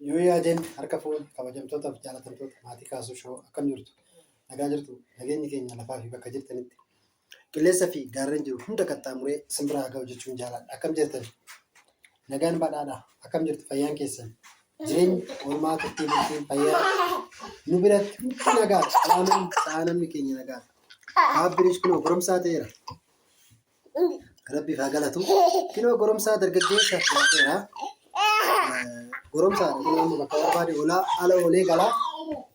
Yoo yaadeen harka fuun kabajamtootaaf jaalatamtoota maatii kaasuu shoo akkam jirtu nagaa jirtu nageenyi keenya lafaa fi bakka jirtanitti qilleensa fi gaarreen jiru hunda qaxxaamuree simbiraa ga'u jechuun jaaladha. Akkam jirtan nagaan badhaadha akkam jirtu fayyaan keessan jireenyi oolmaa turtii bultiin fayyaa nu biratti hundi nagaadha. Qaamni keenya nagaadha. Aabbiris kunoo goromsaa ta'eera. Rabbiif haa galatu. Kunoo goromsaa dargaggeessa ta'eera. Goromsa nama bakka barbaade olaa ala olee galaa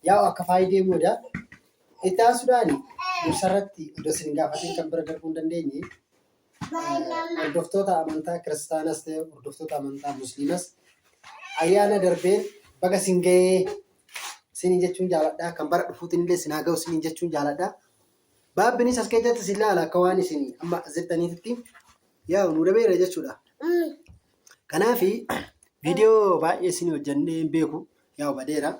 yaa akka faayidee moodaa itti Sudaani dursarratti iddoo isin gaafatiin kan bira darbuu hin dandeenye hordoftoota amantaa kiristaanas ta'e hordoftoota amantaa musliimas ayyaana darbeen baga isin ga'ee isin jechuun jaaladhaa kan bara dhufuutiin illee isin haa ga'u isin jechuun jaaladhaa. Baabbinis as keessatti isin laala akka waan isin amma jettaniitti yaa nu dabeera jechuudha. Kanaafi Viidiyoo baay'ee isin hojjannee hin beeku yaa badeera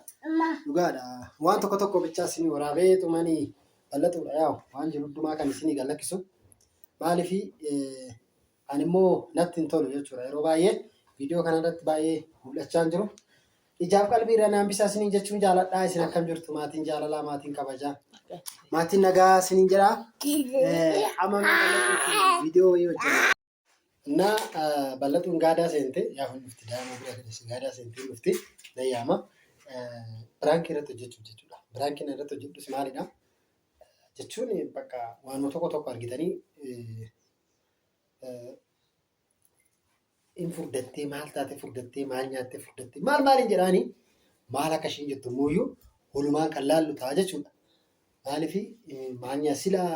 dhugaadha waan tokko bichaa isin waraabee xumanii bal'atuudha yaa waan jiru hundumaa kan isin galakkisu maaliif ani immoo natti hin tolu jechuudha yeroo baay'ee viidiyoo kanarratti baay'ee mul'achaa hin jiru ijaaf qalbiirra naan bisaa isin jechuun jaaladhaa isin akkam jirtu maatiin jaalalaa maatiin kabajaa maatiin nagaa isin jedhaa amma viidiyoo hojjanna. እና bal'atuun gaadaa seente yaa kun dhufti daa'ima bira gadhiisi gaadaa seentee dhufti dayyaama biraankii irratti hojjechuuf jechuudha. Biraankiin irratti hojjedhus maalidha jechuun bakka waan tokko argitanii in furdattee maal taate furdattee maal nyaattee furdattee maal hin jedhaanii maal akka ishiin jettu muuyyuu walumaan kan laallu ta'a jechuudha. Maaliif maal nyaa silaa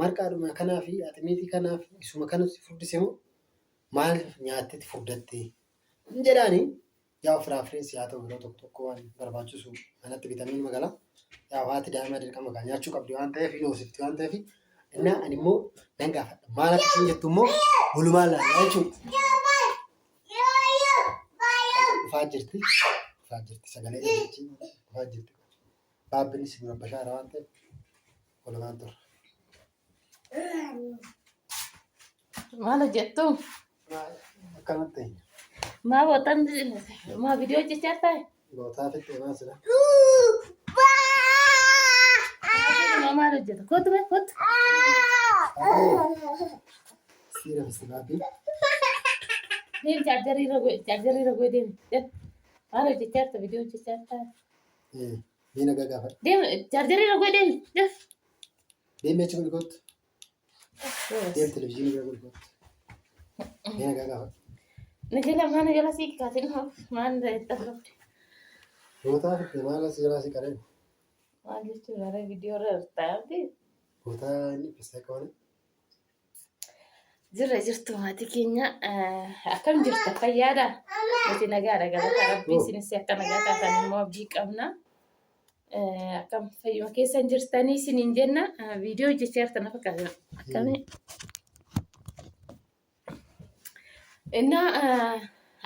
marqaadhuma kanaa fi atimiitii kanaa fi isuma kanatti furdise moo maal nyaattee furdattee hin jedhaanii yaa firaafirees yaa ta'u yeroo tokko waan barbaachisu kanatti bitamiin magaalaa yaa haati daa'ima dirqama kan nyaachuu qabdi waan ta'eef hin hoosifti waan ta'eef innaa ani immoo nan gaafadha maal akka isheen jettu immoo walumaan laallaa jechuudha. Dhufaa jirti sagalee dhufaa jirti baabbinis dura bashaara waan ta'eef walumaan turre. Maal hojjettu? Akkanatti maa bootan maa viidiyoo hojjechaa taa'e? bootaa fixee maal sila Maal hojjeta? Kottu mee kottu. siira festivaati Deemi chaarjarii irra goe deemi. Maal hojjechaa jirta viidiyoo hojjechaa taa'e? miina gaggaafadha Deemi chaarjarii irra goe deemi. deemee achi gulgootu deem televizyiinii bira gulgootu miina gaggaafadha. Mana jala sii kaasin maal ta'e? bootaa fixee maal as jalaa si qareen Maal jechuudha viidiyoo irra taa'amti. bootaa inni fistee qabane Jirtu maatii keenya akkam jirta fayyaadha? Nuti nagaadha galata rabbii isinis akka nagaa taatan immoo abdii qabna. Akkam fayyuma keessan jirtanii isiniin jenna viidiyoo hojjechaa jirtan fakkaata akkamii. Innaa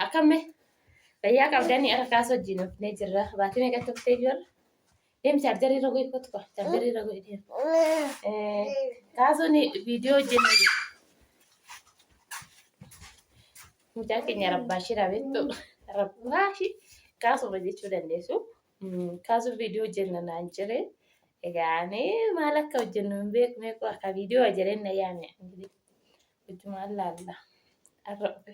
akkami fayyaa qabdanii harkaas wajjin dhufnee jirra. Baatii meeqa tuftee jirra? Deemi chaarjarii irra go'i kottu qaba. Chaarjarii irra go'i deemi. Kaasuun viidiyoo hojjenna jirra. Mucaa keenya rabbaashii raabettu rabbaashii kaasuma jechuu dandeessu. Kaasuuf viidiyoo hojjenna naan jire. Egaa maal akka hojjennu hin beeku meeqoo akka viidiyoo hojjennee na yaame. Hojjumaan laalla. Arrobe.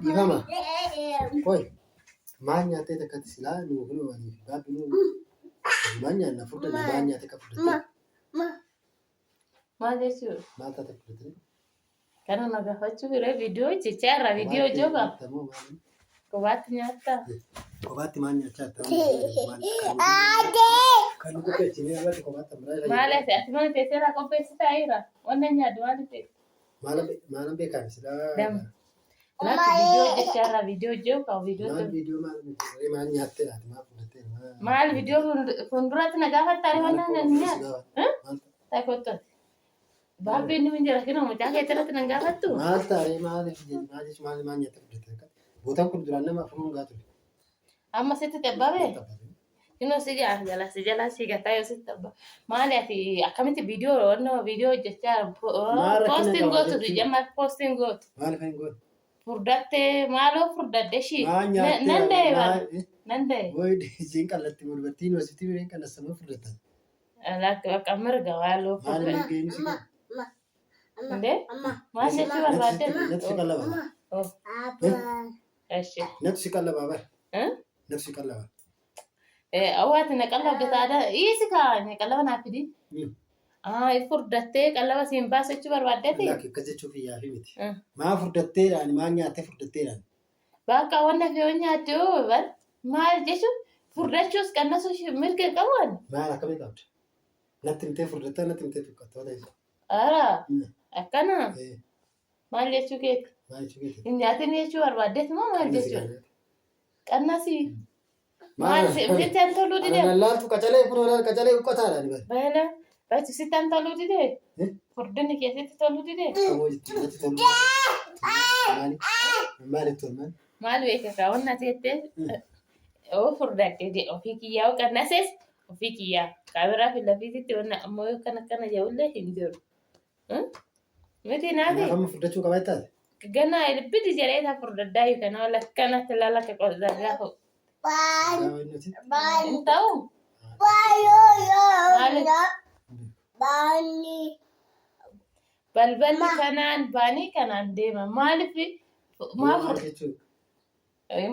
dhiifama koi maal nyaattee takkatti silaa nuu kun waliif baabbi nuu maal nyaanna furdate maal nyaatte akka furdate Maal jechuudha? maal taate furdate Kana na gaafachuu bira viidiyoo hojjechaa irra viidiyoo hojjooga kophaatti nyaattaa? kophaatti maal nyaachaa kan nu qopheessine irratti kophaatti ammaa Maal ati mana teesseeraa qopheessitaa jira? Wanna nyaaddu maal ta'e? maalan beekan silaa Laatti viidiyoo hojjechaa irra viidiyoo hojjoo qabu viidiyoo maal viidiyoo maal nyaattee laati maal fudhattee maal viidiyoo fuulduratti na gaafattaare wanna nyaatu? Ta'e kottooti. Baabbii inni min jira kinoo mucaa keetti irratti na gaafattu? maal taaree maal nyaattee fudhattee bootaan kun duraan nama afuruun gaa ture. Amma sitti xabbabe? Inoo si jala si gataa yoo sitti abba. Maali ati akkamitti viidiyoo hojjechaa Maal rakkina poostiin qaba gootu jechuudha. jammaa poostiin gootu. Maal kan goone? Furdattee maaloo furdadde shii. Maa nyaattee Nan da'e bara. maa Nan da'e. Woy isiin qal'atti dubartiin hoositii bireen qal'assama fudhatan. Bakka mirga maaloo Maal furdadde. mirgeen si qaba? Indee maal jechuu barbaadde? Natti si qallaba. Eshi. Natti si qallaba bara. Natti si qallaba. Awwaati na qallabde taada isi kaa'anii qallaba naaf fidi. Furdattee qallaba siin baasa jechuu barbaaddeeti. Laaki akkas jechuuf iyyaa fi miti. Maa furdatteedhaan maa nyaattee furdatteedhaan. Bakka wanna fi waan nyaatte yoo bar maal jechuun furdachuus qannasuus mirga qaban. Maal akkamii qabda? Natti himtee furdattaa natti himtee tuqqattoo ta'e. Ara akkana maal jechuu keeti? Maal jechuu keeti? Hin nyaatin jechuu barbaaddeeti moo maal jechuudha? Qannasii. Maal sittan toluu didee? Laaltu qacalee kun olaal qacalee uqqataadhaan bari. Baala bachi sittan toluu didee? Furdinni keessatti toluu didee? Kamoo jettee natti toluu. Maaliif tolman? Maal beeka kaawwanna jettee? Furdadde ofii kiyyaa qannasees ofii kiyyaa kaameraa fi lafiisitti wanna ammoo akkana jedhullee hin jiru. Miti naati? Amma furdachuu qabaa jettaati? Ganaa ilbidi jedhee isaa furdaddaa yookaan wala akkanatti laala akka qodaa gaafa. Hin ta'u? Balballi kanaan baanii kanaan deema. Maaliif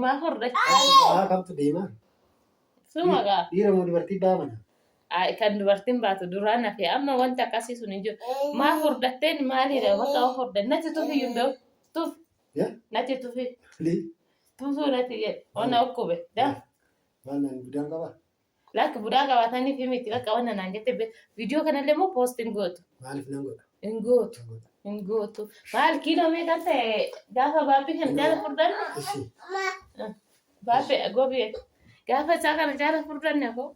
maa furdachaa? Kamtu deemaa? Suma gaa. Dhiira moo dubartii baamana? Kan dubartiin baatu duraan hafe amma wanta akkasii sun hin jiru. Maa furdatteen maalidha bakka of furdan natti tufi hunda'u tuf natti tufi tufuu natti jedhe wanna okkube daa. Maal naan budaan qabaa? Lakki budaa qabaatanii fi miti bakka wanna naan jette viidiyoo kanallee immoo poostiin gootu. Maaliif nan godha? Hin gootu. Hin gootu. Maal kiiloo meeqan ta'e gaafa baabbii kana jaala furdan? Baabbii gobii gaafa isaa kana jaala furdanne koo.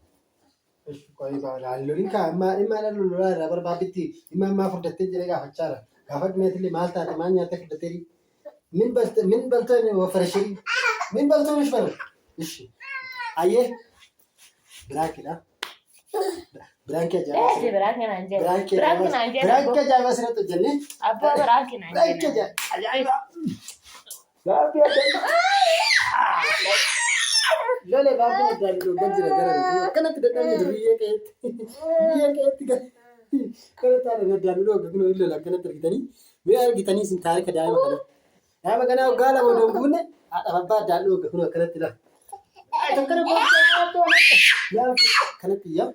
Lolin kaa dhimma lolaa irraa barbaadetti dhimma ammaa furdattee jedhee gaafachaara. Gaafa dhimeetillee maal taate maal nyaattee furdattee min baltoon wafarashii min baltoon ishbara. Ishi ayyee biraakidha. Biraanki ajaa'ibaa. Biraanki naan jedhe. Biraanki ajaa'ibaa asirratti hojjennee. Abbaa biraanki naan jedhe. Biraanki ajaa'ibaa. Biraanki ajaa'ibaa. Lolee baabbii addaan dhuggan jira gara akkanatti dadhabne biyyee qe'eetti kana taa'an addaan dhugga kun lola akkanatti argitanii mi'a argitanii isin taarika daa'ima kana. Daa'ima kanaa waggaa lama odoon buune haadha abbaa addaan dhugga kun akkanatti lafa. Kanatti yaa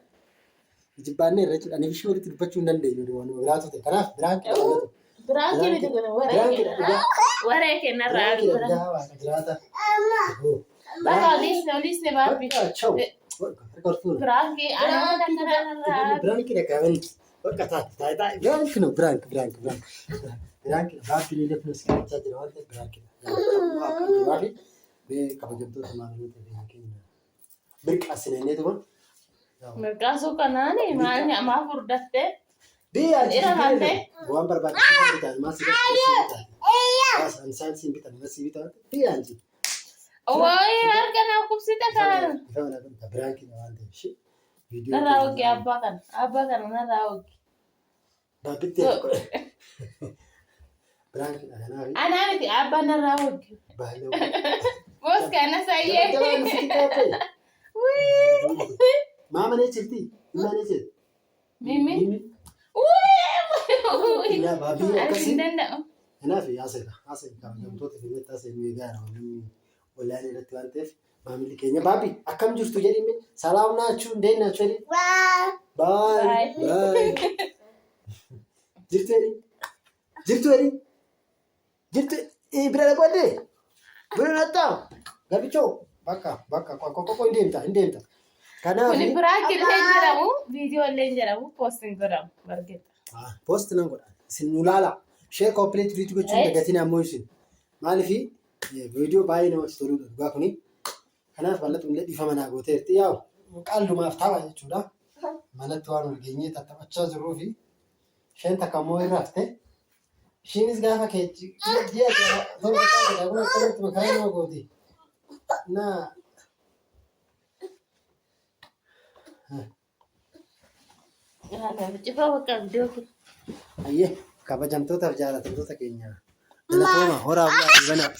jibbaannee irra jedhan ishee walitti dubbachuu hin dandeenyu waan biraatu ta'e kanaaf biraanki dhabamatu. Biraanki miti kun waree kennarraa jiraata. Bakka olisne baabbii. Biraanki Biraanki dhaqaban bakka taate biraanki no biraanki baabbii illee kun si'achaa jira waan ta'eef biraanki. Biraanki kabajamtoota maamiltoota biyya keenya mirqaasinee tuma. Mirqaasuu kanaani maa furdattee? Biyya waan barbaachisu bitaan maasii bitaan. Saayinsii bitaan maasii bitaan biyya anji. Waayee harka naa kubsita kan. Biraanki waan ta'eef narraa oggee abbaa kana narraa oggee. Baabbitti biraanki kanaa. Anaa miti abbaa narraa oggee. Baay'ee. Boos kana sayyee. Maama nee jirti? Ima nee jirti? Mimi. Yaa baabbii akkasii. Hin danda'u. Kanaaf haasa'edha. Kabajamtoota keenyatti haasa'e nuyi gaara wallaalee irratti waan ta'eef maamilli keenya baabbii akkam jirtu jedhime salaam naachuu ndeen naachuu jedhi. Baay. Jirtu jedhi. Jirtu bira dhaqwadde. Bira nattaa. Gabichoo bakka qoqqoo hin deemta. Kanaaf. Kuni biraanki illee jedhamu viidiyoo illee jedhamu poostiin godhamu bargeetta. Poost nan godha. Isin nu laala. Share complete video gochuun dagatiin ammoo isin. Maaliif viidiyoo baay'ee namatti toludha dhugaa kuni. Kanaaf bal'atu illee dhiifama naa gooteerti yaa'u qallumaaf tapha jechuudha. Manatti waan ol geenyee tattaphachaa jirruu fi isheen takka immoo irraa hafte. Isheenis gaafa keechi ji'a torba taatedha kun akkanatti makaraa nama gooti. Naa Cifaa bakka iddoo kun. Ayyee kabajamtootaaf jaalatamtoota keenya galatooma horaa bulaa banaa.